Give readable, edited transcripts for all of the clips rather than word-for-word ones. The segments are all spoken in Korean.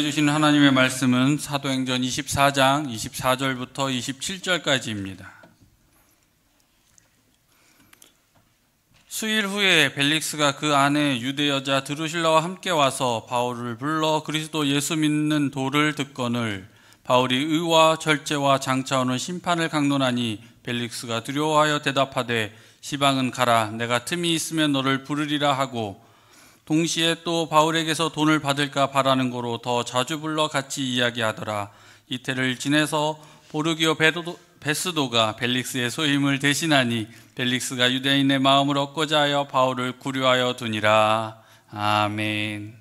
주신 하나님의 말씀은 사도행전 24장 24절부터 27절까지입니다. 수일 후에 벨릭스가 그 아내 유대 여자 드루실라와 함께 와서 바울을 불러 그리스도 예수 믿는 도를 듣거늘 바울이 의와 절제와 장차오는 심판을 강론하니 벨릭스가 두려워하여 대답하되 시방은 가라 내가 틈이 있으면 너를 부르리라 하고 동시에 또 바울에게서 돈을 받을까 바라는 거로 더 자주 불러 같이 이야기하더라. 이태를 지내서 보르기오 베스도가 벨릭스의 소임을 대신하니 벨릭스가 유대인의 마음을 얻고자 하여 바울을 구류하여 두니라. 아멘.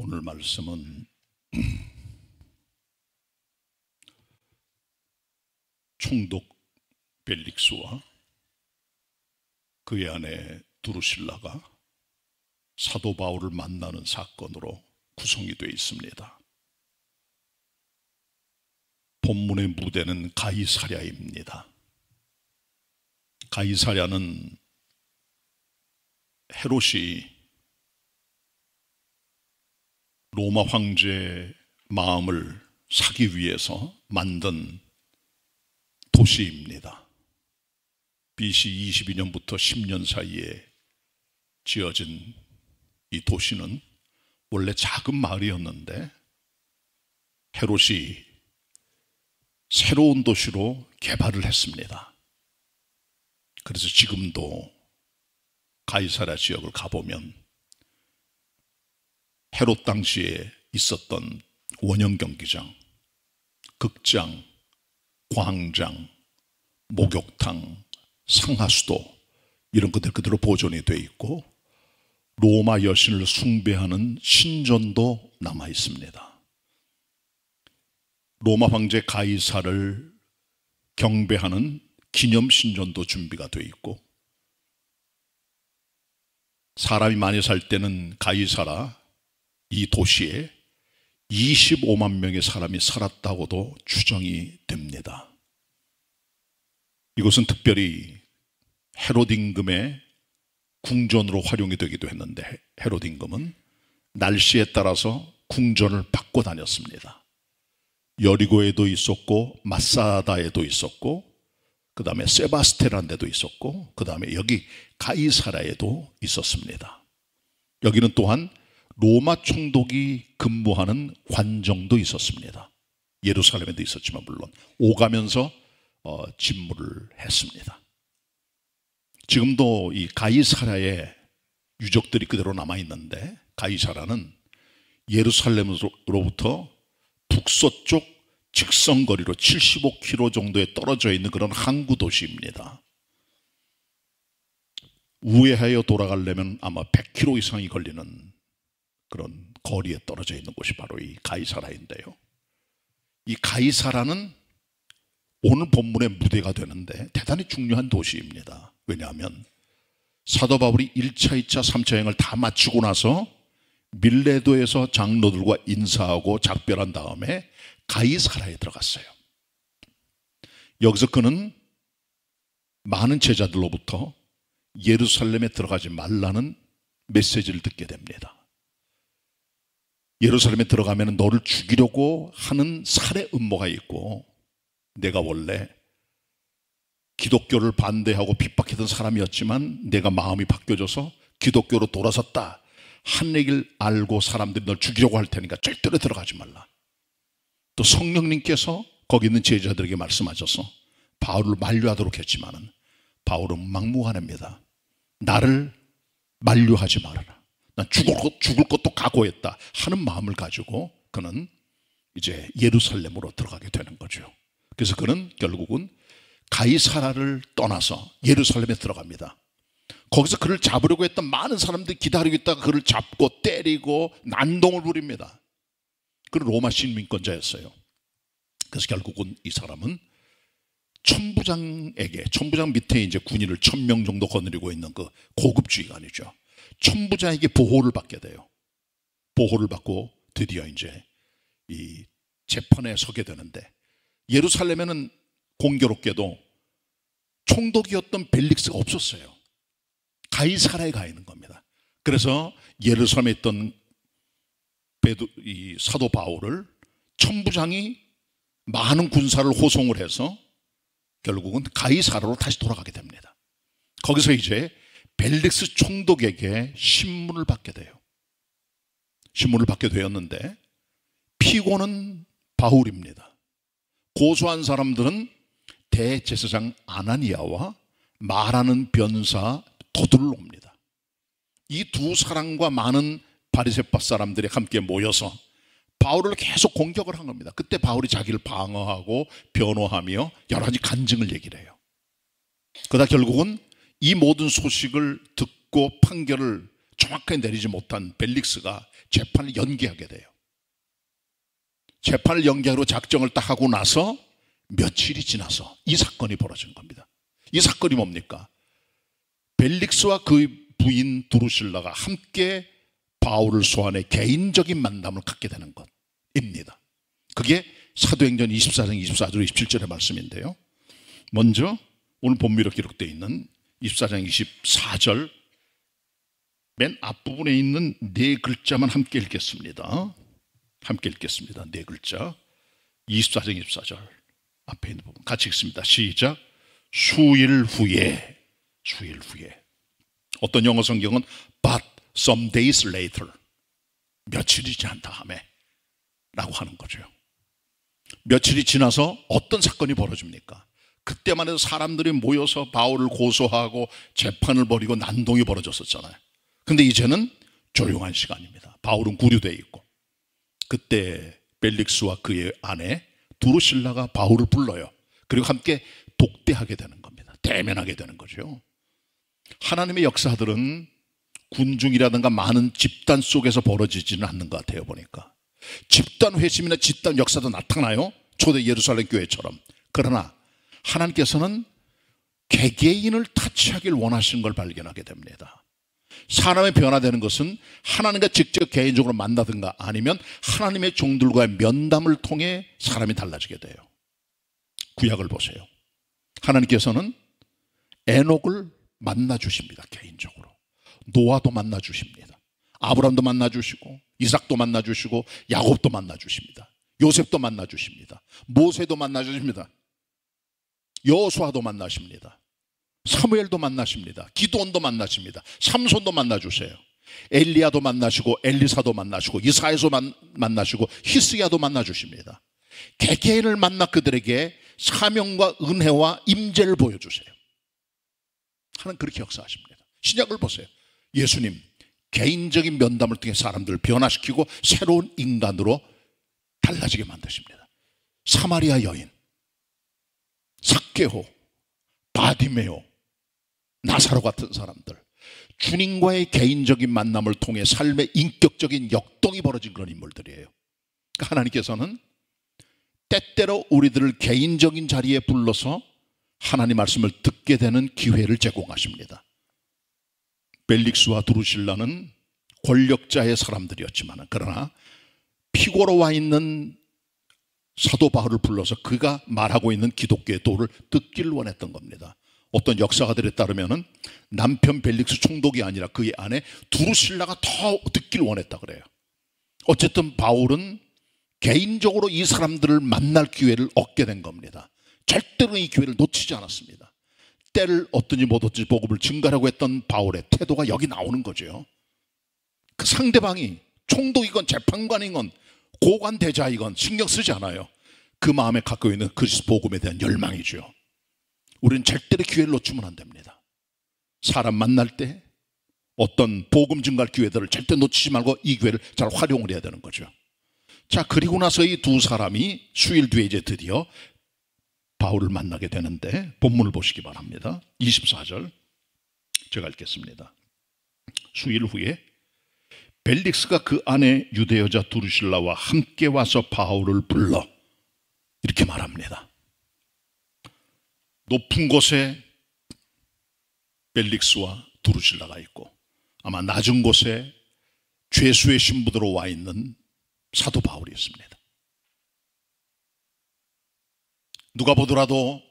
오늘 말씀은 총독 벨릭스와 그의 아내 두루실라가 사도 바울을 만나는 사건으로 구성이 되어 있습니다. 본문의 무대는 가이사랴입니다. 가이사랴는 헤롯이 로마 황제의 마음을 사기 위해서 만든 도시입니다. BC 22년부터 10년 사이에 지어진 이 도시는 원래 작은 마을이었는데 헤롯이 새로운 도시로 개발을 했습니다. 그래서 지금도 가이사랴 지역을 가보면 헤롯 당시에 있었던 원형 경기장, 극장, 광장, 목욕탕, 상하수도 이런 것들 그대로 보존이 되어 있고 로마 여신을 숭배하는 신전도 남아 있습니다. 로마 황제 가이사를 경배하는 기념 신전도 준비가 되어 있고 사람이 많이 살 때는 가이사라 이 도시에 25만 명의 사람이 살았다고도 추정이 됩니다. 이곳은 특별히 헤롯 임금의 궁전으로 활용이 되기도 했는데 헤롯 임금은 날씨에 따라서 궁전을 바꿔 다녔습니다. 여리고에도 있었고 마사다에도 있었고 그 다음에 세바스테란 데도 있었고 그 다음에 여기 가이사라에도 있었습니다. 여기는 또한 로마 총독이 근무하는 관정도 있었습니다. 예루살렘에도 있었지만 물론 오가면서 집무를 했습니다. 지금도 이 가이사라의 유적들이 그대로 남아있는데 가이사라는 예루살렘으로부터 북서쪽 직선거리로 75km 정도에 떨어져 있는 그런 항구 도시입니다. 우회하여 돌아가려면 아마 100km 이상이 걸리는 그런 거리에 떨어져 있는 곳이 바로 이 가이사라인데요. 이 가이사라는 오늘 본문의 무대가 되는데 대단히 중요한 도시입니다. 왜냐하면 사도 바울이 1차, 2차, 3차 여행을 다 마치고 나서 밀레도에서 장로들과 인사하고 작별한 다음에 가이사라에 들어갔어요. 여기서 그는 많은 제자들로부터 예루살렘에 들어가지 말라는 메시지를 듣게 됩니다. 예루살렘에 들어가면 너를 죽이려고 하는 살해 음모가 있고 내가 원래 기독교를 반대하고 핍박했던 사람이었지만 내가 마음이 바뀌어져서 기독교로 돌아섰다 한 얘기를 알고 사람들이 널 죽이려고 할 테니까 절대로 들어가지 말라. 또 성령님께서 거기 있는 제자들에게 말씀하셔서 바울을 만류하도록 했지만은 바울은 막무가내입니다. 나를 만류하지 말아라. 난 죽을 것도 각오했다 하는 마음을 가지고 그는 이제 예루살렘으로 들어가게 되는 거죠. 그래서 그는 결국은 가이사라를 떠나서 예루살렘에 들어갑니다. 거기서 그를 잡으려고 했던 많은 사람들이 기다리고 있다가 그를 잡고 때리고 난동을 부립니다. 그는 로마 시민권자였어요. 그래서 결국은 이 사람은 천부장 밑에 이제 군인을 1000명 정도 거느리고 있는 그 고급 지휘관이죠. 천부장에게 보호를 받게 돼요. 보호를 받고 드디어 이제 이 재판에 서게 되는데 예루살렘에는 공교롭게도 총독이었던 벨릭스가 없었어요. 가이사라에 가 있는 겁니다. 그래서 예루살렘에 있던 이 사도 바울을 천부장이 많은 군사를 호송을 해서 결국은 가이사라로 다시 돌아가게 됩니다. 거기서 이제 벨릭스 총독에게 신문을 받게 돼요. 신문을 받게 되었는데 피고는 바울입니다. 고소한 사람들은 대제사장 아나니아와 말하는 변사 더들로입니다. 이 두 사람과 많은 바리새파 사람들이 함께 모여서 바울을 계속 공격을 한 겁니다. 그때 바울이 자기를 방어하고 변호하며 여러 가지 간증을 얘기를 해요. 그러다 결국은 이 모든 소식을 듣고 판결을 정확하게 내리지 못한 벨릭스가 재판을 연기하게 돼요. 재판을 연기하기로 작정을 딱 하고 나서 며칠이 지나서 이 사건이 벌어진 겁니다. 이 사건이 뭡니까? 벨릭스와 그 부인 두루실라가 함께 바울을 소환해 개인적인 만남을 갖게 되는 것입니다. 그게 사도행전 24장 24절 27절의 말씀인데요. 먼저 오늘 본문에 기록되어 있는 24장 24절 맨 앞부분에 있는 네 글자만 함께 읽겠습니다. 함께 읽겠습니다. 네 글자. 24장 24절 앞에 있는 부분 같이 읽습니다. 시작. 수일 후에. 수일 후에. 어떤 영어 성경은 but some days later. 며칠이 지난 다음에 라고 하는 거죠. 며칠이 지나서 어떤 사건이 벌어집니까? 그때만 해도 사람들이 모여서 바울을 고소하고 재판을 벌이고 난동이 벌어졌었잖아요. 근데 이제는 조용한 시간입니다. 바울은 구류되어 있고 그때 벨릭스와 그의 아내 두루실라가 바울을 불러요. 그리고 함께 독대하게 되는 겁니다. 대면하게 되는 거죠. 하나님의 역사들은 군중이라든가 많은 집단 속에서 벌어지지는 않는 것 같아요. 보니까 집단 회심이나 집단 역사도 나타나요. 초대 예루살렘 교회처럼. 그러나 하나님께서는 개개인을 타치하길 원하시는 걸 발견하게 됩니다. 사람의 변화되는 것은 하나님과 직접 개인적으로 만나든가 아니면 하나님의 종들과의 면담을 통해 사람이 달라지게 돼요. 구약을 보세요. 하나님께서는 에녹을 만나주십니다. 개인적으로. 노아도 만나주십니다. 아브람도 만나주시고 이삭도 만나주시고 야곱도 만나주십니다. 요셉도 만나주십니다. 모세도 만나주십니다. 여호수아도 만나십니다. 사무엘도 만나십니다. 기드온도 만나십니다. 삼손도 만나주세요. 엘리야도 만나시고 엘리사도 만나시고 이사야도 만나시고 히스기야도 만나주십니다. 개개인을 만나 그들에게 사명과 은혜와 임재를 보여주세요. 하나님 그렇게 역사하십니다. 신약을 보세요. 예수님 개인적인 면담을 통해 사람들을 변화시키고 새로운 인간으로 달라지게 만드십니다. 사마리아 여인, 삭개오, 바디메오, 나사로 같은 사람들, 주님과의 개인적인 만남을 통해 삶의 인격적인 역동이 벌어진 그런 인물들이에요. 그러니까 하나님께서는 때때로 우리들을 개인적인 자리에 불러서 하나님 말씀을 듣게 되는 기회를 제공하십니다. 벨릭스와 두루실라는 권력자의 사람들이었지만 그러나 피고로 와 있는 사도 바울을 불러서 그가 말하고 있는 기독교의 도를 듣기를 원했던 겁니다. 어떤 역사가들에 따르면 남편 벨릭스 총독이 아니라 그의 아내 두루실라가 더 듣기를 원했다 그래요. 어쨌든 바울은 개인적으로 이 사람들을 만날 기회를 얻게 된 겁니다. 절대로 이 기회를 놓치지 않았습니다. 때를 얻든지 못 얻든지 복음을 증가하려고 했던 바울의 태도가 여기 나오는 거죠. 그 상대방이 총독이건 재판관이건 고관대자이건 신경 쓰지 않아요. 그 마음에 갖고 있는 그리스도 복음에 대한 열망이죠. 우리는 절대로 기회를 놓치면 안 됩니다. 사람 만날 때 어떤 복음 증가할 기회들을 절대 놓치지 말고 이 기회를 잘 활용을 해야 되는 거죠. 자, 그리고 나서 이 두 사람이 수일 뒤에 이제 드디어 바울을 만나게 되는데 본문을 보시기 바랍니다. 24절 제가 읽겠습니다. 수일 후에 벨릭스가 그 아내 유대 여자 두루실라와 함께 와서 바울을 불러 이렇게 말합니다. 높은 곳에 벨릭스와 두루실라가 있고 아마 낮은 곳에 죄수의 신부들로 와 있는 사도 바울이 있습니다. 누가 보더라도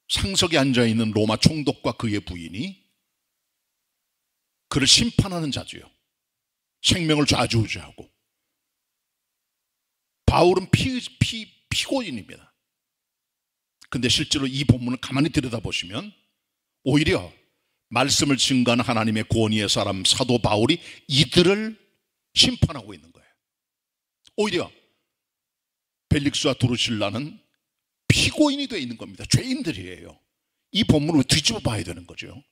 상석에 앉아있는 로마 총독과 그의 부인이 그를 심판하는 자주요. 생명을 좌지우지하고. 바울은 피고인입니다. 근데 실제로 이 본문을 가만히 들여다보시면 오히려 말씀을 증거하는 하나님의 권위의 사람 사도 바울이 이들을 심판하고 있는 거예요. 오히려 벨릭스와 두루실라는 피고인이 되어 있는 겁니다. 죄인들이에요. 이 본문을 뒤집어 봐야 되는 거죠.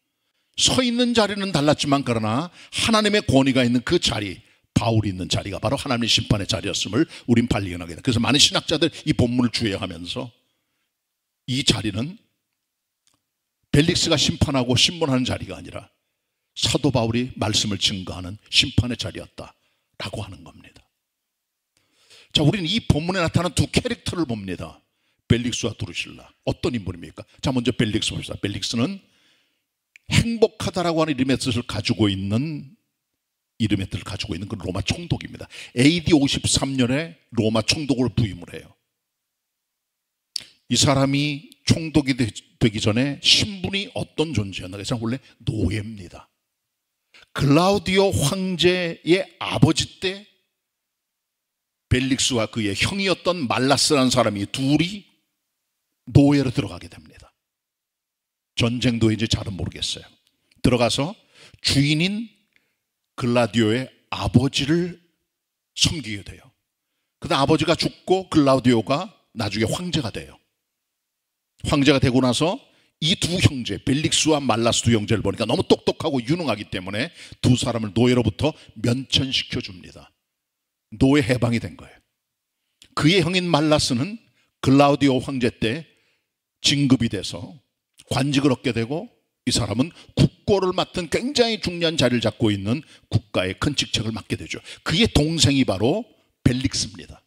서 있는 자리는 달랐지만 그러나 하나님의 권위가 있는 그 자리, 바울이 있는 자리가 바로 하나님의 심판의 자리였음을 우린 발견하게 됩니다. 그래서 많은 신학자들 이 본문을 주의하면서 이 자리는 벨릭스가 심판하고 신문하는 자리가 아니라 사도 바울이 말씀을 증거하는 심판의 자리였다라고 하는 겁니다. 자, 우리는 이 본문에 나타난 두 캐릭터를 봅니다. 벨릭스와 두루실라. 어떤 인물입니까? 자, 먼저 벨릭스 봅시다. 벨릭스는 행복하다라고 하는 이름의 뜻을 가지고 있는 그 로마 총독입니다. AD 53년에 로마 총독을 부임을 해요. 이 사람이 총독이 되기 전에 신분이 어떤 존재였나? 그래서 원래 노예입니다. 글라우디오 황제의 아버지 때 벨릭스와 그의 형이었던 말라스라는 사람이 둘이 노예로 들어가게 됩니다. 전쟁 노예인지 잘은 모르겠어요. 들어가서 주인인 글라디오의 아버지를 섬기게 돼요. 그다음 아버지가 죽고 글라우디오가 나중에 황제가 돼요. 황제가 되고 나서 이 두 형제, 벨릭스와 말라스 두 형제를 보니까 너무 똑똑하고 유능하기 때문에 두 사람을 노예로부터 면천시켜 줍니다. 노예 해방이 된 거예요. 그의 형인 말라스는 글라우디오 황제 때 진급이 돼서 관직을 얻게 되고, 이 사람은 국고를 맡은 굉장히 중요한 자리를 잡고 있는 국가의 큰 직책을 맡게 되죠. 그의 동생이 바로 벨릭스입니다.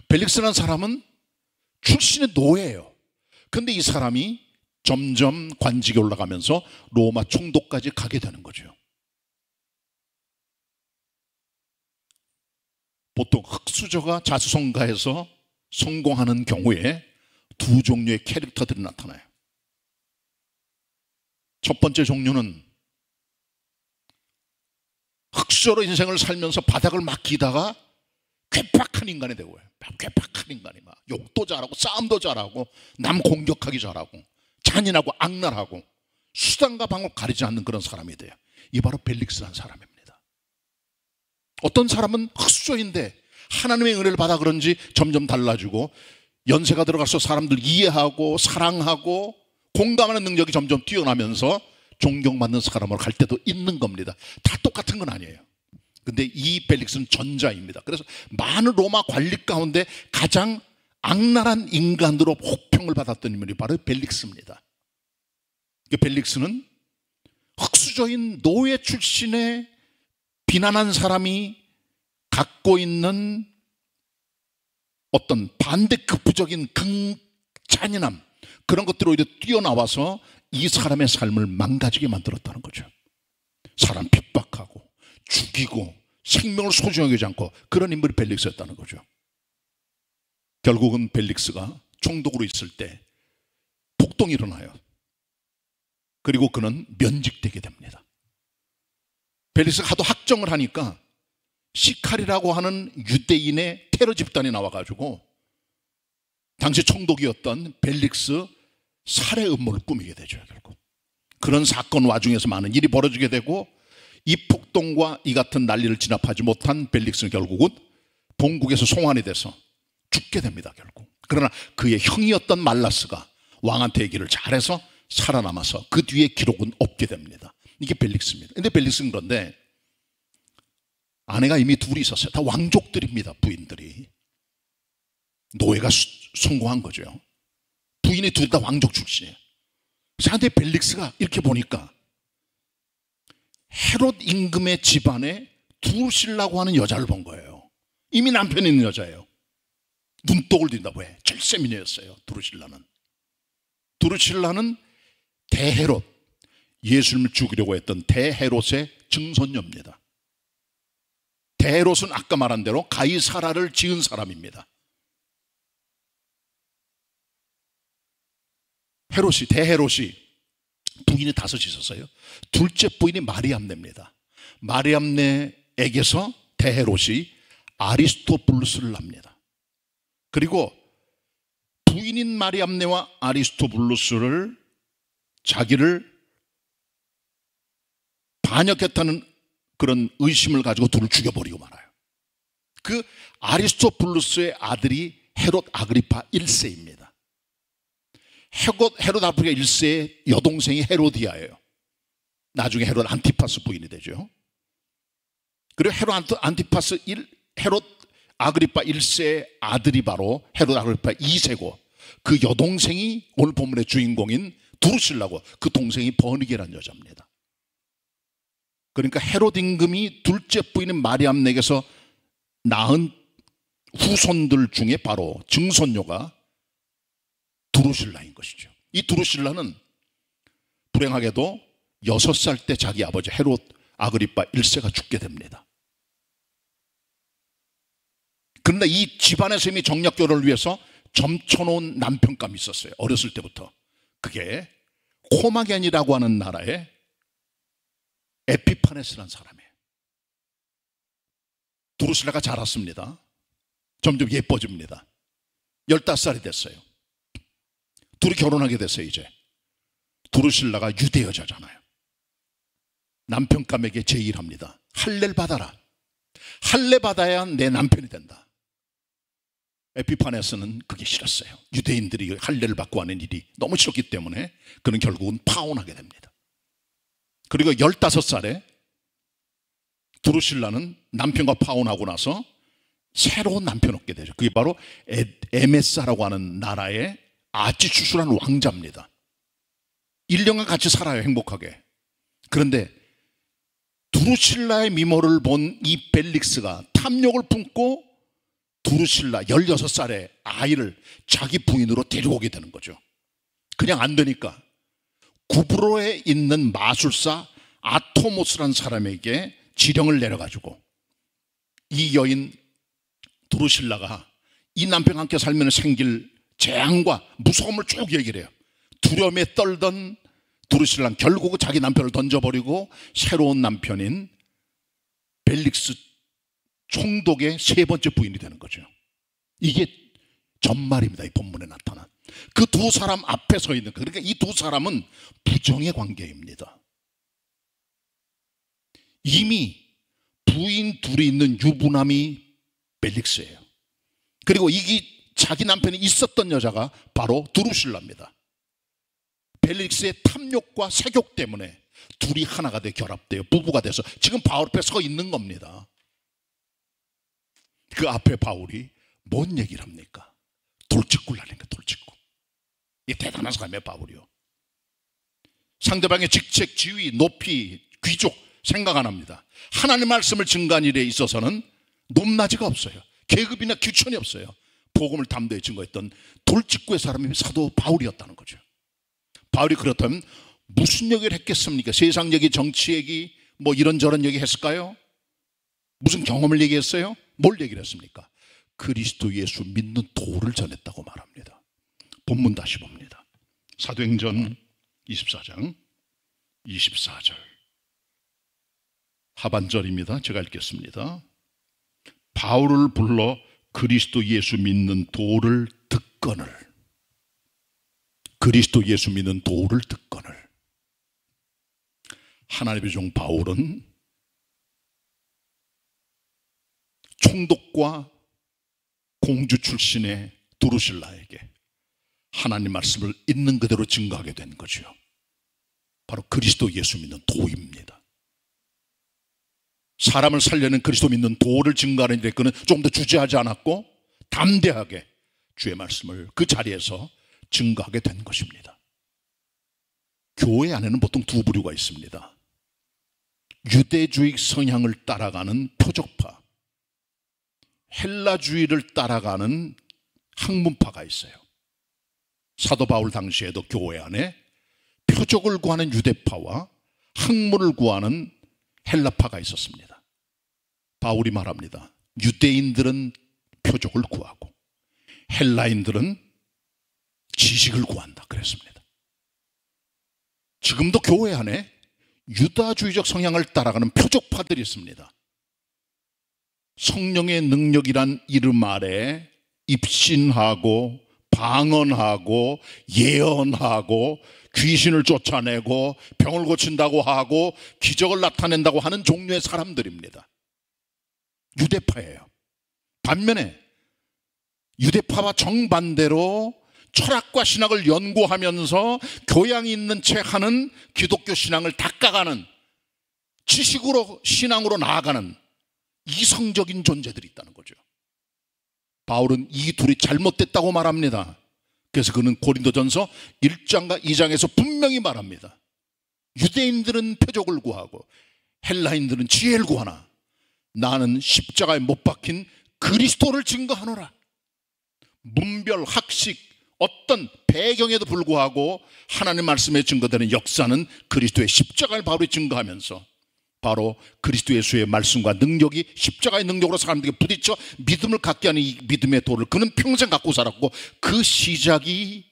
벨릭스라는 사람은 출신의 노예예요. 그런데 이 사람이 점점 관직에 올라가면서 로마 총독까지 가게 되는 거죠. 보통 흙수저가 자수성가해서 성공하는 경우에 두 종류의 캐릭터들이 나타나요. 첫 번째 종류는 흙수저로 인생을 살면서 바닥을 막 기다가 괴팍한 인간이 되고요. 괴팍한 인간이 막 욕도 잘하고 싸움도 잘하고 남 공격하기 잘하고 잔인하고 악랄하고 수단과 방법을 가리지 않는 그런 사람이 돼요. 이 바로 벨릭스라는 사람입니다. 어떤 사람은 흙수저인데 하나님의 은혜를 받아 그런지 점점 달라지고 연세가 들어가서 사람들 이해하고 사랑하고 공감하는 능력이 점점 뛰어나면서 존경받는 사람으로 갈 때도 있는 겁니다. 다 똑같은 건 아니에요. 근데 이 벨릭스는 전자입니다. 그래서 많은 로마 관리 가운데 가장 악랄한 인간으로 혹평을 받았던 인물이 바로 벨릭스입니다. 벨릭스는 흙수저인 노예 출신의 비난한 사람이 갖고 있는 어떤 반대급부적인 잔인함, 그런 것들이 오히려 뛰어나와서 이 사람의 삶을 망가지게 만들었다는 거죠. 사람 핍박하고 죽이고 생명을 소중하게 여기지 않고 그런 인물이 벨릭스였다는 거죠. 결국은 벨릭스가 총독으로 있을 때 폭동이 일어나요. 그리고 그는 면직되게 됩니다. 벨릭스가 하도 학정을 하니까 시칼이라고 하는 유대인의 테러 집단이 나와가지고 당시 총독이었던 벨릭스 살해 음모를 꾸미게 되죠. 결국 그런 사건 와중에서 많은 일이 벌어지게 되고, 이 폭동과 이 같은 난리를 진압하지 못한 벨릭스는 결국은 본국에서 송환이 돼서 죽게 됩니다. 결국. 그러나 그의 형이었던 말라스가 왕한테 얘기를 잘해서 살아남아서 그 뒤에 기록은 없게 됩니다. 이게 벨릭스입니다. 근데 벨릭스는 그런데 아내가 이미 둘이 있었어요. 다 왕족들입니다. 부인들이. 노예가 성공한 거죠. 부인이 둘 다 왕족 출신이에요. 그런데 벨릭스가 이렇게 보니까 헤롯 임금의 집안에 두루실라고 하는 여자를 본 거예요. 이미 남편이 있는 여자예요. 눈독을 띈다고 해. 절세미녀였어요. 두루실라는 대헤롯, 예수님을 죽이려고 했던 대헤롯의 증손녀입니다. 대헤롯은 아까 말한 대로 가이사라를 지은 사람입니다. 대헤롯이 부인이 5이 있었어요. 둘째 부인이 마리암네입니다. 마리암네에게서 대헤롯이 아리스토블루스를 납니다. 그리고 부인인 마리암네와 아리스토블루스를 자기를 반역했다는 그런 의심을 가지고 둘을 죽여버리고 말아요. 그 아리스토블루스의 아들이 헤롯 아그리파 1세입니다. 헤롯 아그리파 1세의 여동생이 헤로디아예요. 나중에 헤롯 안티파스 부인이 되죠. 그리고 헤롯 아그리파 1세의 아들이 바로 헤롯 아그리파 2세고, 그 여동생이 오늘 본문의 주인공인 두루실라고, 그 동생이 버니게라는 여자입니다. 그러니까 헤롯 임금이 둘째 부인인 마리암에게서 낳은 후손들 중에 바로 증손녀가 두루실라인 것이죠. 이 두루실라는 불행하게도 6살 때 자기 아버지 헤롯 아그리파 1세가 죽게 됩니다. 그런데 이 집안에서 이미 정략 결혼을 위해서 점쳐놓은 남편감이 있었어요. 어렸을 때부터. 그게 코마겐이라고 하는 나라의 에피파네스라는 사람이에요. 두루실라가 자랐습니다. 점점 예뻐집니다. 15살이 됐어요. 둘이 결혼하게 됐어요. 이제 두루실라가 유대 여자잖아요. 남편감에게 제의를 합니다. 할례를 받아라. 할례 받아야 내 남편이 된다. 에피파네스는 그게 싫었어요. 유대인들이 할례를 받고 하는 일이 너무 싫었기 때문에 그는 결국은 파혼하게 됩니다. 그리고 15살에 두루실라는 남편과 파혼하고 나서 새로운 남편 얻게 되죠. 그게 바로 에메사라고 하는 나라의 아치 추출한 왕자입니다. 1년간 같이 살아요. 행복하게. 그런데 두루실라의 미모를 본 이 벨릭스가 탐욕을 품고 두루실라 16살의 아이를 자기 부인으로 데려오게 되는 거죠. 그냥 안 되니까 구브로에 있는 마술사 아토모스라는 사람에게 지령을 내려가지고 이 여인 두루실라가 이 남편과 함께 살면 생길 재앙과 무서움을 쭉 얘기를 해요. 두려움에 떨던 두루실라는 결국 자기 남편을 던져버리고 새로운 남편인 벨릭스 총독의 3번째 부인이 되는 거죠. 이게 전말입니다. 이 본문에 나타난 그 두 사람 앞에 서 있는, 그러니까 이 두 사람은 부정의 관계입니다. 이미 부인 둘이 있는 유부남이 벨릭스예요. 그리고 이게 자기 남편이 있었던 여자가 바로 두루실라입니다. 벨릭스의 탐욕과 색욕 때문에 둘이 하나가 돼 결합돼요. 부부가 돼서 지금 바울 앞에 서 있는 겁니다. 그 앞에 바울이 뭔 얘기를 합니까? 돌직구라니까, 돌직구. 이 대단한 사람이에요, 바울이요. 상대방의 직책, 지위, 높이, 귀족 생각 안 합니다. 하나님 말씀을 증거한 일에 있어서는 높낮이가 없어요. 계급이나 규천이 없어요. 복음을 담대히 증거했던 돌직구의 사람이 사도 바울이었다는 거죠. 바울이 그렇다면 무슨 얘기를 했겠습니까? 세상 얘기, 정치 얘기, 뭐 이런저런 얘기 했을까요? 무슨 경험을 얘기했어요? 뭘 얘기를 했습니까? 그리스도 예수 믿는 도를 전했다고 말합니다. 본문 다시 봅니다. 사도행전 24장 24절 하반절입니다. 제가 읽겠습니다. 바울을 불러 그리스도 예수 믿는 도를 듣거늘, 그리스도 예수 믿는 도를 듣거늘. 하나님의 종 바울은 총독과 공주 출신의 두루실라에게 하나님 말씀을 있는 그대로 증거하게 된 거죠. 바로 그리스도 예수 믿는 도입니다. 사람을 살려낸 그리스도 믿는 도를 증거하는 일에 그는 좀 더 주저하지 않았고 담대하게 주의 말씀을 그 자리에서 증거하게 된 것입니다. 교회 안에는 보통 두 부류가 있습니다. 유대주의 성향을 따라가는 표적파, 헬라주의를 따라가는 학문파가 있어요. 사도 바울 당시에도 교회 안에 표적을 구하는 유대파와 학문을 구하는 헬라파가 있었습니다. 바울이 말합니다. 유대인들은 표적을 구하고 헬라인들은 지식을 구한다 그랬습니다. 지금도 교회 안에 유다주의적 성향을 따라가는 표적파들이 있습니다. 성령의 능력이란 이름 아래 입신하고 방언하고 예언하고 귀신을 쫓아내고 병을 고친다고 하고 기적을 나타낸다고 하는 종류의 사람들입니다. 유대파예요. 반면에 유대파와 정반대로 철학과 신학을 연구하면서 교양이 있는 채 하는 기독교 신앙을 닦아가는, 지식으로 신앙으로 나아가는 이성적인 존재들이 있다는 거죠. 바울은 이 둘이 잘못됐다고 말합니다. 그래서 그는 고린도전서 1장과 2장에서 분명히 말합니다. 유대인들은 표적을 구하고 헬라인들은 지혜를 구하나 나는 십자가에 못 박힌 그리스도를 증거하노라. 문별, 학식, 어떤 배경에도 불구하고 하나님 말씀에 증거되는 역사는 그리스도의 십자가를 바로 증거하면서 바로 그리스도 예수의 말씀과 능력이 십자가의 능력으로 사람들에게 부딪혀 믿음을 갖게 하는 이 믿음의 도를 그는 평생 갖고 살았고, 그 시작이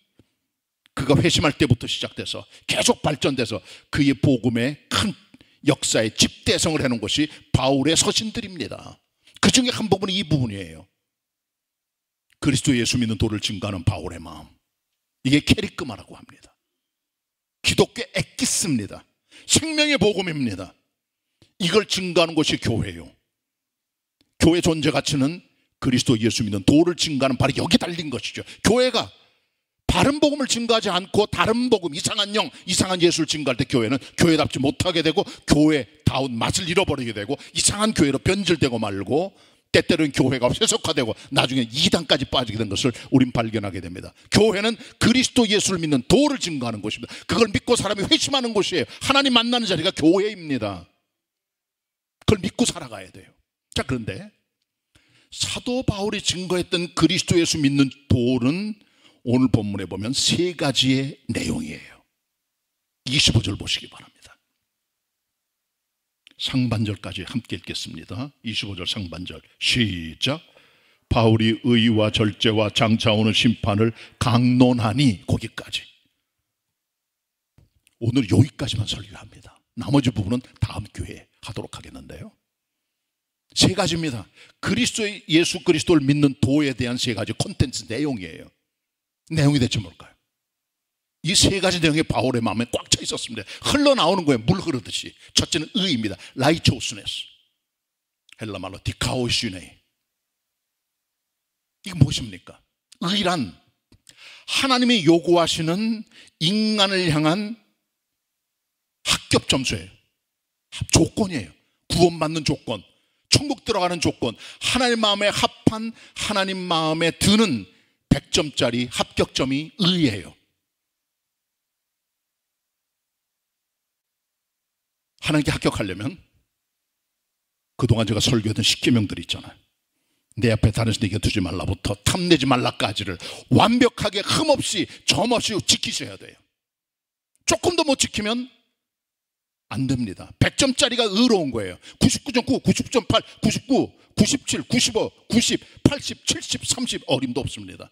그가 회심할 때부터 시작돼서 계속 발전돼서 그의 복음의 큰 역사의 집대성을 해놓은 것이 바울의 서신들입니다. 그 중에 한 부분이 이 부분이에요. 그리스도 예수 믿는 도를 증거하는 바울의 마음, 이게 캐리끄마라고 합니다. 기독교 엑기스입니다. 생명의 복음입니다. 이걸 증거하는 것이 교회예요. 교회 존재 가치는 그리스도 예수 믿는 도를 증거하는 바로 여기 달린 것이죠. 교회가 바른 복음을 증거하지 않고 다른 복음, 이상한 영, 이상한 예수를 증거할 때 교회는 교회답지 못하게 되고 교회다운 맛을 잃어버리게 되고 이상한 교회로 변질되고 말고 때때로는 교회가 회색화되고 나중에 이단까지 빠지게 된 것을 우린 발견하게 됩니다. 교회는 그리스도 예수를 믿는 도를 증거하는 곳입니다. 그걸 믿고 사람이 회심하는 곳이에요. 하나님 만나는 자리가 교회입니다. 그걸 믿고 살아가야 돼요. 자, 그런데 사도 바울이 증거했던 그리스도 예수 믿는 도는 오늘 본문에 보면 세 가지의 내용이에요. 25절 보시기 바랍니다. 상반절까지 함께 읽겠습니다. 25절 상반절 시작. 바울이 의와 절제와 장차 오는 심판을 강론하니, 거기까지. 오늘 여기까지만 설교합니다. 나머지 부분은 다음 기회에 하도록 하겠는데요. 세 가지입니다. 그리스도의 예수 그리스도를 믿는 도에 대한 세 가지 콘텐츠 내용이에요. 내용이 대체 뭘까요? 이 세 가지 내용이 바울의 마음에 꽉 차 있었습니다. 흘러나오는 거예요. 물 흐르듯이. 첫째는 의입니다. 라이초스네스. 헬라말로 디카오시네이. 이게 무엇입니까? 의란 하나님이 요구하시는 인간을 향한 합격 점수예요. 조건이에요. 구원받는 조건, 천국 들어가는 조건, 하나님 마음에 합한, 하나님 마음에 드는 100점짜리 합격점이 의예요. 하나님께 합격하려면 그동안 제가 설교했던 10계명들이 있잖아요. 내 앞에 다른 신 얘기 두지 말라부터 탐내지 말라까지를 완벽하게 흠없이 점없이 지키셔야 돼요. 조금 더 못 지키면 안 됩니다. 100점짜리가 의로운 거예요. 99.9, 99.8, 99, 97, 95, 90, 80, 70, 30 어림도 없습니다.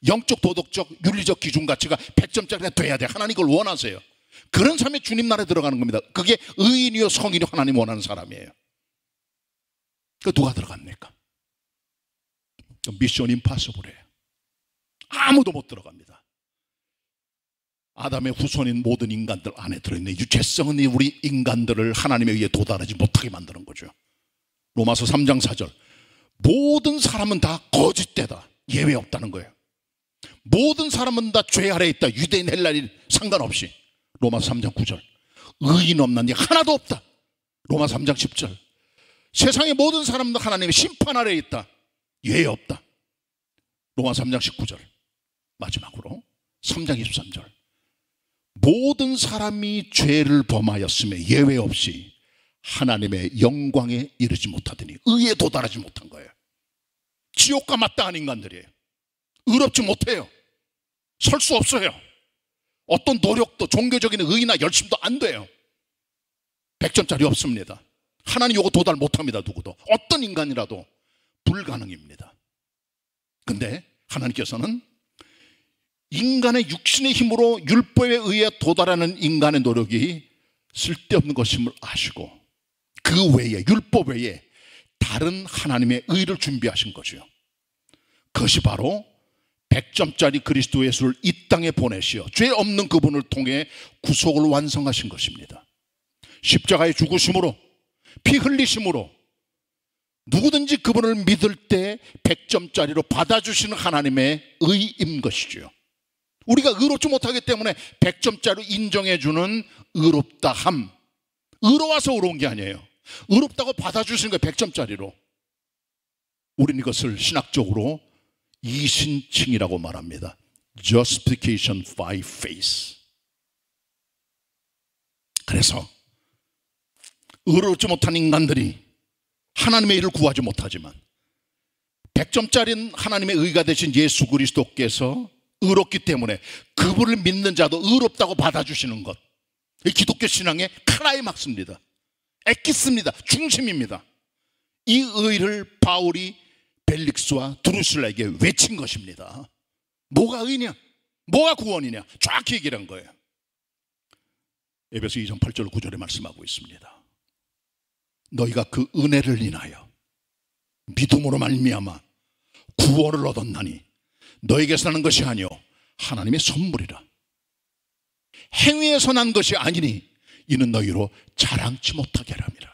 영적, 도덕적, 윤리적 기준 가치가 100점짜리가 돼야 돼. 하나님 이걸 원하세요. 그런 삶에 주님 나라에 들어가는 겁니다. 그게 의인이요 성인이요 하나님 원하는 사람이에요. 그 누가 들어갑니까? 미션 임파서블이에요. 아무도 못 들어갑니다. 아담의 후손인 모든 인간들 안에 들어있는 유죄성은 우리 인간들을 하나님에 의해 도달하지 못하게 만드는 거죠. 로마서 3장 4절 모든 사람은 다 거짓되다. 예외 없다는 거예요. 모든 사람은 다 죄 아래에 있다. 유대인 헬라인 상관없이. 로마서 3장 9절 의인 없나니 하나도 없다. 로마서 3장 10절 세상의 모든 사람도 하나님의 심판 아래에 있다. 예외 없다. 로마서 3장 19절 마지막으로 3장 23절 모든 사람이 죄를 범하였음에 예외 없이 하나님의 영광에 이르지 못하더니 의에 도달하지 못한 거예요. 지옥과 마땅한 인간들이에요. 의롭지 못해요. 설 수 없어요. 어떤 노력도 종교적인 의의나 열심도 안 돼요. 100점짜리 없습니다. 하나님 요거 도달 못합니다. 누구도. 어떤 인간이라도 불가능입니다. 근데 하나님께서는 인간의 육신의 힘으로 율법에 의해 도달하는 인간의 노력이 쓸데없는 것임을 아시고 그 외에 율법 외에 다른 하나님의 의를 준비하신 거죠. 그것이 바로 100점짜리 그리스도 예수를 이 땅에 보내시어 죄 없는 그분을 통해 구속을 완성하신 것입니다. 십자가의 죽으심으로 피 흘리심으로 누구든지 그분을 믿을 때 100점짜리로 받아주시는 하나님의 의인 것이죠. 우리가 의롭지 못하기 때문에 100점짜리로 인정해주는 의롭다함. 의로워서 의로운 게 아니에요. 의롭다고 받아주시는 거예요. 100점짜리로. 우리는 이것을 신학적으로 이신칭이라고 말합니다. Justification by faith. 그래서 의롭지 못한 인간들이 하나님의 일을 구하지 못하지만 100점짜리 하나님의 의가 되신 예수 그리스도께서 의롭기 때문에 그분을 믿는 자도 의롭다고 받아주시는 것, 이 기독교 신앙의 클라이막스입니다. 엑기스입니다. 중심입니다. 이 의를 바울이 벨릭스와 드루실라에게 외친 것입니다. 뭐가 의냐? 뭐가 구원이냐? 정확히 얘기를 한 거예요. 에베소 2장 8절 9절에 말씀하고 있습니다. 너희가 그 은혜를 인하여 믿음으로 말미암아 구원을 얻었나니 너희에게서 나는 것이 아니요 하나님의 선물이라. 행위에서 난 것이 아니니 이는 너희로 자랑치 못하게 하람이라.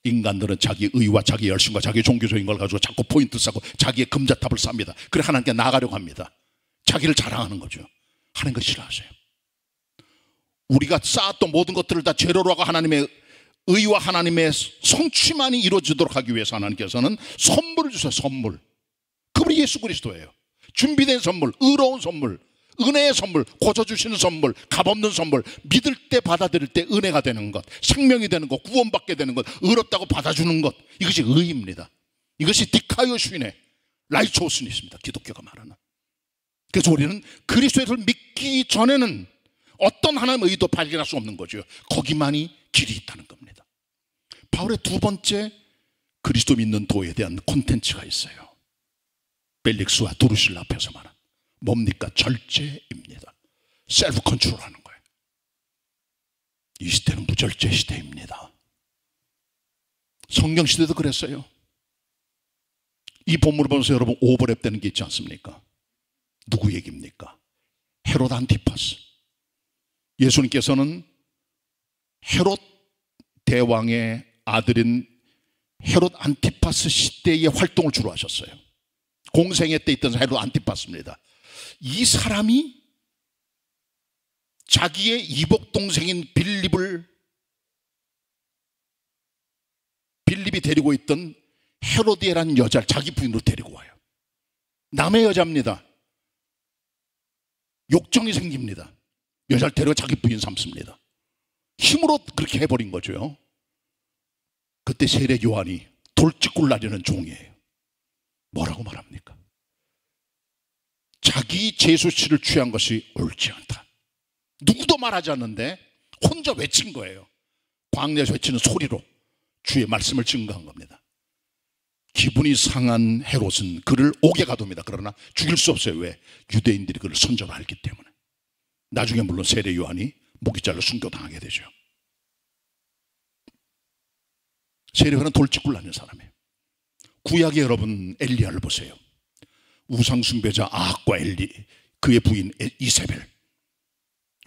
인간들은 자기 의와 자기 열심과 자기 종교적인 걸 가지고 자꾸 포인트 쌓고 자기의 금자탑을 쌓습니다. 그래 하나님께 나가려고 합니다. 자기를 자랑하는 거죠. 하는 거 싫어하세요. 우리가 쌓았던 모든 것들을 다 제로로 하고 하나님의 의와 하나님의 성취만이 이루어지도록 하기 위해서 하나님께서는 선물을 주세요. 선물. 그분이 예수 그리스도예요. 준비된 선물, 의로운 선물, 은혜의 선물, 고쳐주시는 선물, 값없는 선물, 믿을 때 받아들일 때 은혜가 되는 것, 생명이 되는 것, 구원받게 되는 것, 의롭다고 받아주는 것, 이것이 의입니다. 이것이 디카이오슈인의 라이초스니 있습니다. 기독교가 말하는. 그래서 우리는 그리스도를 믿기 전에는 어떤 하나님의 의도 발견할 수 없는 거죠. 거기만이 길이 있다는 겁니다. 바울의 두 번째 그리스도 믿는 도에 대한 콘텐츠가 있어요. 벨릭스와 드루실라 앞에서 말한 뭡니까? 절제입니다. 셀프 컨트롤하는 거예요. 이 시대는 무절제 시대입니다. 성경 시대도 그랬어요. 이 본문을 보면서 여러분 오버랩 되는 게 있지 않습니까? 누구 얘기입니까? 헤롯 안티파스. 예수님께서는 헤롯 대왕의 아들인 헤롯 안티파스 시대의 활동을 주로 하셨어요. 공생애 때 있던 헤롯 안티파스입니다. 이 사람이 자기의 이복 동생인 빌립이 데리고 있던 헤로디에라는 여자를 자기 부인으로 데리고 와요. 남의 여자입니다. 욕정이 생깁니다. 여자를 데려가 자기 부인 삼습니다. 힘으로 그렇게 해버린 거죠. 그때 세례 요한이 돌직구를 날리는 종이에요. 뭐라고 말합니까? 자기 제수씨를 취한 것이 옳지 않다. 누구도 말하지 않는데 혼자 외친 거예요. 광야에서 외치는 소리로 주의 말씀을 증거한 겁니다. 기분이 상한 헤롯은 그를 옥에 가둡니다. 그러나 죽일 수 없어요. 왜? 유대인들이 그를 선전을 했기 때문에. 나중에 물론 세례 요한이 목이 잘려 순교당하게 되죠. 세례 요한은 돌직구를 날린 사람이에요. 구약의 여러분 엘리야를 보세요. 우상숭배자 아합과 그의 부인 이세벨,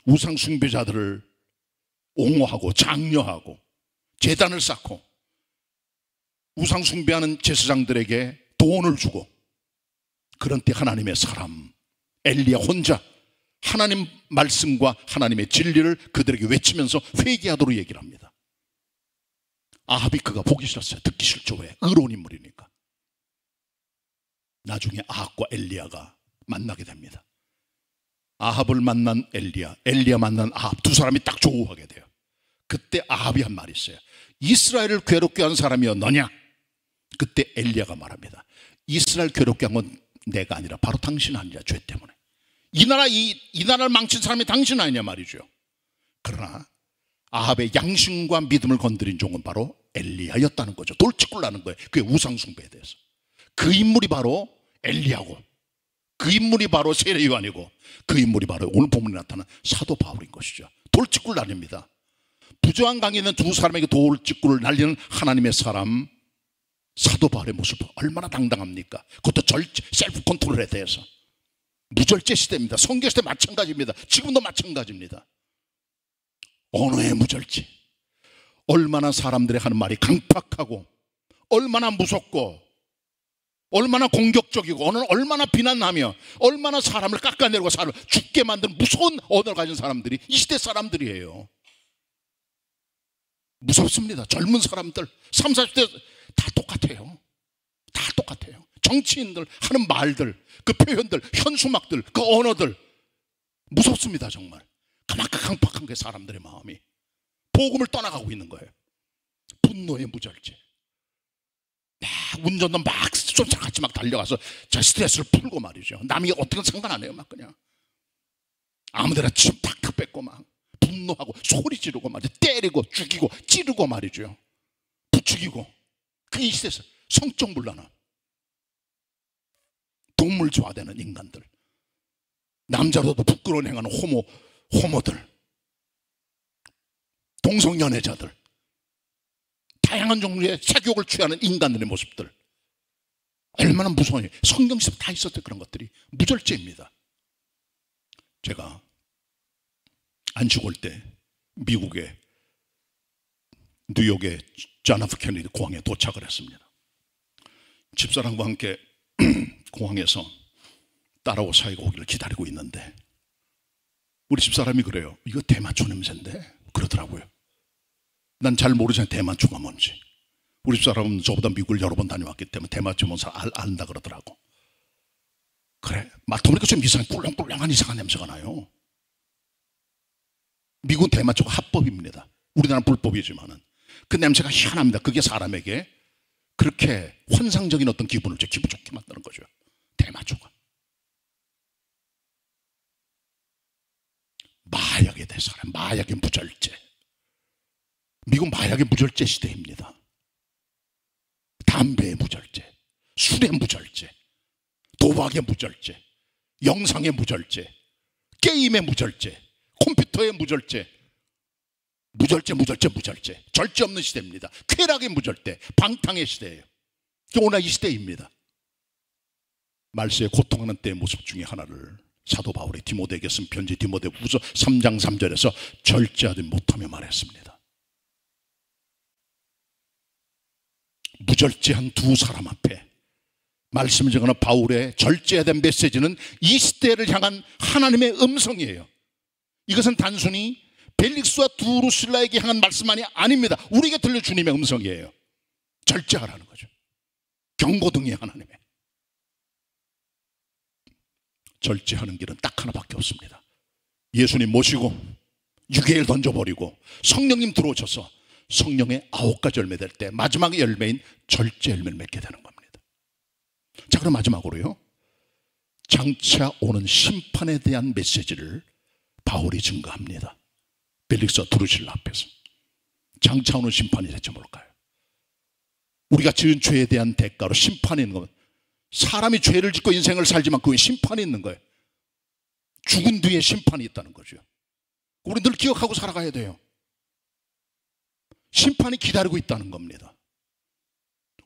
우상숭배자들을 옹호하고 장려하고 제단을 쌓고 우상숭배하는 제사장들에게 돈을 주고, 그런 때 하나님의 사람 엘리야 혼자 하나님 말씀과 하나님의 진리를 그들에게 외치면서 회개하도록 얘기를 합니다. 아합이 그가 보기 싫었어요. 듣기 싫죠. 왜? 의로운 인물이니까. 나중에 아합과 엘리야가 만나게 됩니다. 아합을 만난 엘리야 만난 아합, 두 사람이 딱 조우하게 돼요. 그때 아합이 한 말이 있어요. 이스라엘을 괴롭게 한 사람이여 너냐? 그때 엘리야가 말합니다. 이스라엘 괴롭게 한 건 내가 아니라 바로 당신 아니냐, 죄 때문에. 이 나라를 망친 사람이 당신 아니냐 말이죠. 그러나 아합의 양심과 믿음을 건드린 종은 바로 엘리야였다는 거죠. 돌직구를 하는 거예요. 그의 우상숭배에 대해서. 그 인물이 바로 엘리야고, 그 인물이 바로 세례 요한이고, 그 인물이 바로 오늘 본문에 나타난 사도 바울인 것이죠. 돌직구를 날립니다. 부조한 강에 있는 두 사람에게 돌직구를 날리는 하나님의 사람 사도 바울의 모습 얼마나 당당합니까? 그것도 셀프 컨트롤에 대해서. 무절제 시대입니다. 성교 시대 마찬가지입니다. 지금도 마찬가지입니다. 언어의 무절제. 얼마나 사람들이 하는 말이 강팍하고, 얼마나 무섭고, 얼마나 공격적이고, 얼마나 비난하며, 얼마나 사람을 깎아내리고 사람을 죽게 만드는 무서운 언어를 가진 사람들이 이 시대 사람들이에요. 무섭습니다. 젊은 사람들 30, 40대 다 똑같아요. 다 똑같아요. 정치인들 하는 말들, 그 표현들, 현수막들, 그 언어들 무섭습니다. 정말 그만큼 강팍한 게 사람들의 마음이. 복음을 떠나가고 있는 거예요. 분노의 무절제. 운전도 막 쫓아같이 막 달려가서 자 스트레스를 풀고 말이죠. 남이 어떻게 상관 안 해요. 막 그냥 아무데나 침 팍팍 뺏고 막 분노하고 소리 지르고 말이죠. 때리고 죽이고 찌르고 말이죠. 부추기고. 그게 이 시대에서 성적 문란함. 동물조화되는 인간들. 남자로도 부끄러운 행하는 호모들. 동성연애자들. 다양한 종류의 색욕을 취하는 인간들의 모습들. 얼마나 무서워요. 성경에서 다 있었던 그런 것들이 무절제입니다. 제가 안 죽을 때 미국의 뉴욕의 존 F 케네디 공항에 도착을 했습니다. 집사람과 함께 공항에서 딸하고 사이가 오기를 기다리고 있는데 우리 집사람이 그래요. 이거 대마초 냄새인데? 그러더라고요. 난 잘 모르잖아요. 대마초가 뭔지. 우리 집사람은 저보다 미국을 여러 번 다녀왔기 때문에 대마초 뭔지 안다 그러더라고. 그래, 맡아보니까 좀 이상해. 꿀렁꿀렁한 이상한 냄새가 나요. 미국은 대마초가 합법입니다. 우리나라는 불법이지만은 그 냄새가 희한합니다. 그게 사람에게 그렇게 환상적인 어떤 기분을 기분 좋게 만드는 거죠. 대마초가. 마약에 대해서 마약의 무절제. 미국 마약의 무절제 시대입니다. 담배의 무절제, 술의 무절제, 도박의 무절제, 영상의 무절제, 게임의 무절제, 컴퓨터의 무절제. 무절제. 절제 없는 시대입니다. 쾌락의 무절제, 방탕의 시대예요. 오늘 이 시대입니다. 말세에 고통하는 때의 모습 중에 하나를 사도 바울이 디모데에게 쓴 편지 디모데후서 3장 3절에서 절제하지 못하며 말했습니다. 무절제한 두 사람 앞에 말씀을 전하는 바울의 절제해야 된 메시지는 이 시대를 향한 하나님의 음성이에요. 이것은 단순히 벨릭스와 두루실라에게 향한 말씀만이 아닙니다. 우리에게 들려 주님의 음성이에요. 절제하라는 거죠. 경고등이에요. 하나님의. 절제하는 길은 딱 하나밖에 없습니다. 예수님 모시고 유괴를 던져버리고 성령님 들어오셔서 성령의 9가지 열매 될 때 마지막 열매인 절제 열매를 맺게 되는 겁니다. 자, 그럼 마지막으로요, 장차 오는 심판에 대한 메시지를 바울이 증거합니다. 벨릭스와 두루실라 앞에서. 장차 오는 심판이 대체 뭘까요? 우리가 지은 죄에 대한 대가로 심판이 있는 겁니다. 사람이 죄를 짓고 인생을 살지만 그 후에 심판이 있는 거예요. 죽은 뒤에 심판이 있다는 거죠. 우리 늘 기억하고 살아가야 돼요. 심판이 기다리고 있다는 겁니다.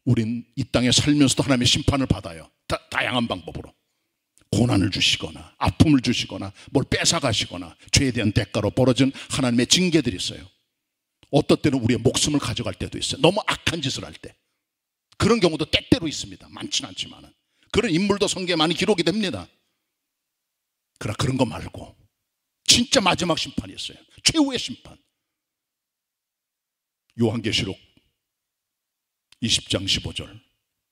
우린 이 땅에 살면서도 하나님의 심판을 받아요. 다양한 방법으로. 고난을 주시거나 아픔을 주시거나 뭘 뺏어가시거나 죄에 대한 대가로 벌어진 하나님의 징계들이 있어요. 어떤 때는 우리의 목숨을 가져갈 때도 있어요. 너무 악한 짓을 할 때. 그런 경우도 때때로 있습니다. 많지는 않지만 그런 인물도 성경에 많이 기록이 됩니다. 그러나 그런 거 말고 진짜 마지막 심판이 있어요. 최후의 심판. 요한계시록 20장 15절,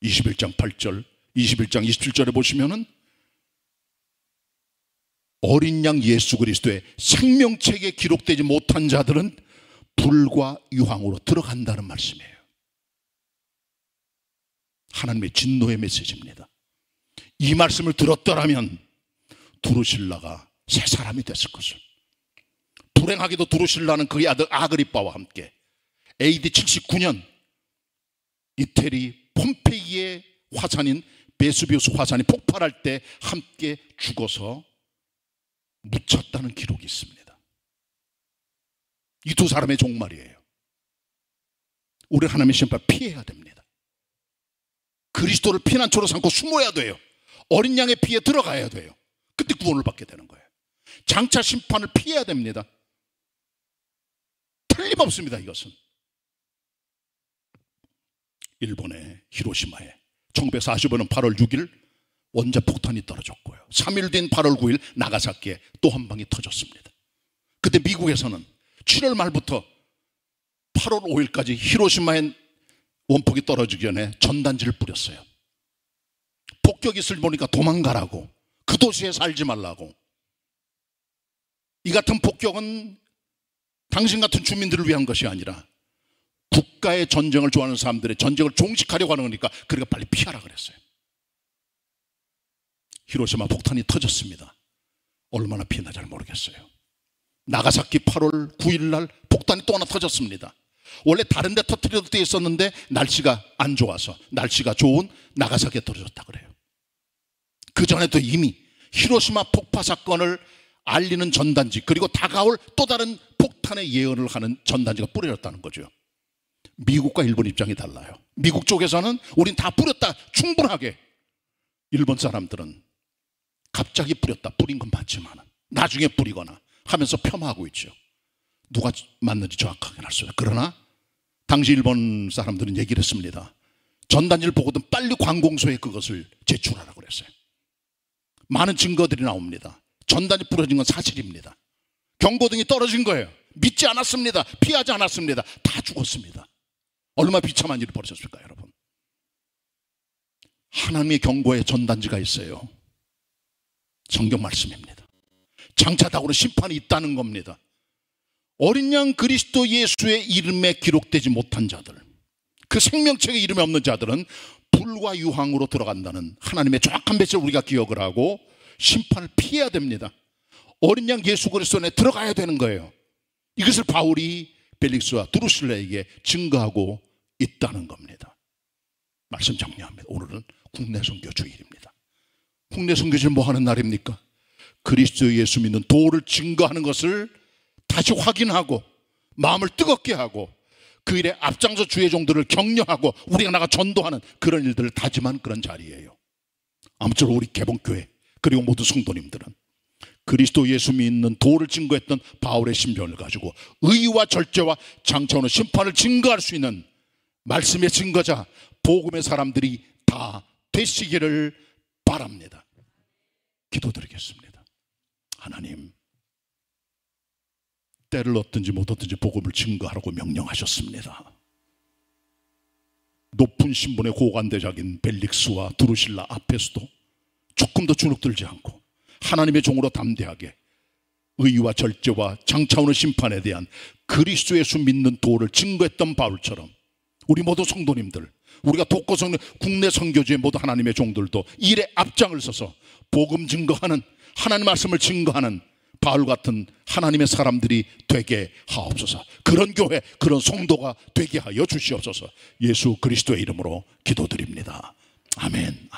21장 8절, 21장 27절에 보시면은 어린 양 예수 그리스도의 생명책에 기록되지 못한 자들은 불과 유황으로 들어간다는 말씀이에요. 하나님의 진노의 메시지입니다. 이 말씀을 들었더라면 두루실라가 새 사람이 됐을 것을. 불행하게도 두루실라는 그의 아들 아그리빠와 함께 AD 79년 이태리 폼페이의 화산인 베수비우스 화산이 폭발할 때 함께 죽어서 묻혔다는 기록이 있습니다. 이 두 사람의 종말이에요. 우리 하나님의 심판 피해야 됩니다. 그리스도를 피난처로 삼고 숨어야 돼요. 어린 양의 피에 들어가야 돼요. 그때 구원을 받게 되는 거예요. 장차 심판을 피해야 됩니다. 틀림없습니다. 이것은 일본의 히로시마에 1945년 8월 6일 원자폭탄이 떨어졌고요. 3일 뒤인 8월 9일 나가사키에 또 한 방이 터졌습니다. 그때 미국에서는 7월 말부터 8월 5일까지 히로시마에 원폭이 떨어지기 전에 전단지를 뿌렸어요. 폭격이 있을 보니까 도망가라고, 그 도시에 살지 말라고. 이 같은 폭격은 당신 같은 주민들을 위한 것이 아니라 국가의 전쟁을 좋아하는 사람들의 전쟁을 종식하려고 하는 거니까 그러니까 빨리 피하라 그랬어요. 히로시마 폭탄이 터졌습니다. 얼마나 피했나 잘 모르겠어요. 나가사키 8월 9일 날 폭탄이 또 하나 터졌습니다. 원래 다른 데 터뜨려도 돼 있었는데 날씨가 안 좋아서 날씨가 좋은 나가사키에 떨어졌다 그래요. 그 전에도 이미 히로시마 폭파 사건을 알리는 전단지, 그리고 다가올 또 다른 폭탄의 예언을 하는 전단지가 뿌려졌다는 거죠. 미국과 일본 입장이 달라요. 미국 쪽에서는 우린 다 뿌렸다, 충분하게. 일본 사람들은 갑자기 뿌렸다, 뿌린 건 맞지만 나중에 뿌리거나 하면서 폄하하고 있죠. 누가 맞는지 정확하게는 알 수 없어요. 그러나 당시 일본 사람들은 얘기를 했습니다. 전단지를 보고도 빨리 관공서에 그것을 제출하라고 그랬어요. 많은 증거들이 나옵니다. 전단지 뿌려진 건 사실입니다. 경고등이 떨어진 거예요. 믿지 않았습니다. 피하지 않았습니다. 다 죽었습니다. 얼마나 비참한 일을 벌이셨을까요, 여러분? 하나님의 경고에 전단지가 있어요. 성경 말씀입니다. 장차다고는 심판이 있다는 겁니다. 어린 양 그리스도 예수의 이름에 기록되지 못한 자들, 그 생명책에 이름이 없는 자들은 불과 유황으로 들어간다는 하나님의 정확한 메시지를 우리가 기억을 하고 심판을 피해야 됩니다. 어린 양 예수 그리스도 안에 들어가야 되는 거예요. 이것을 바울이 벨릭스와 드루실라에게 증거하고 있다는 겁니다. 말씀 정리합니다. 오늘은 국내 선교 주일입니다. 국내 선교주일 뭐 하는 날입니까? 그리스도 예수 믿는 도를 증거하는 것을 다시 확인하고 마음을 뜨겁게 하고 그 일에 앞장서 주의 종들을 격려하고 우리가 나가 전도하는 그런 일들을 다짐한 그런 자리예요. 아무쪼록 우리 개봉교회 그리고 모두 성도님들은 그리스도 예수 믿는 도를 증거했던 바울의 심정을 가지고 의와 절제와 장차오는 심판을 증거할 수 있는 말씀의 증거자 복음의 사람들이 다 되시기를 바랍니다. 기도드리겠습니다. 하나님, 때를 얻든지 못 얻든지 복음을 증거하라고 명령하셨습니다. 높은 신분의 고관대장인 벨릭스와 드루실라 앞에서도 조금도 주눅들지 않고 하나님의 종으로 담대하게 의와 절제와 장차오는 심판에 대한 그리스도 예수 믿는 도를 증거했던 바울처럼 우리 모두 성도님들, 우리가 독거성령 국내 선교주의 모두 하나님의 종들도 일에 앞장을 서서 복음 증거하는, 하나님 말씀을 증거하는 바울 같은 하나님의 사람들이 되게 하옵소서. 그런 교회, 그런 성도가 되게 하여 주시옵소서. 예수 그리스도의 이름으로 기도드립니다. 아멘.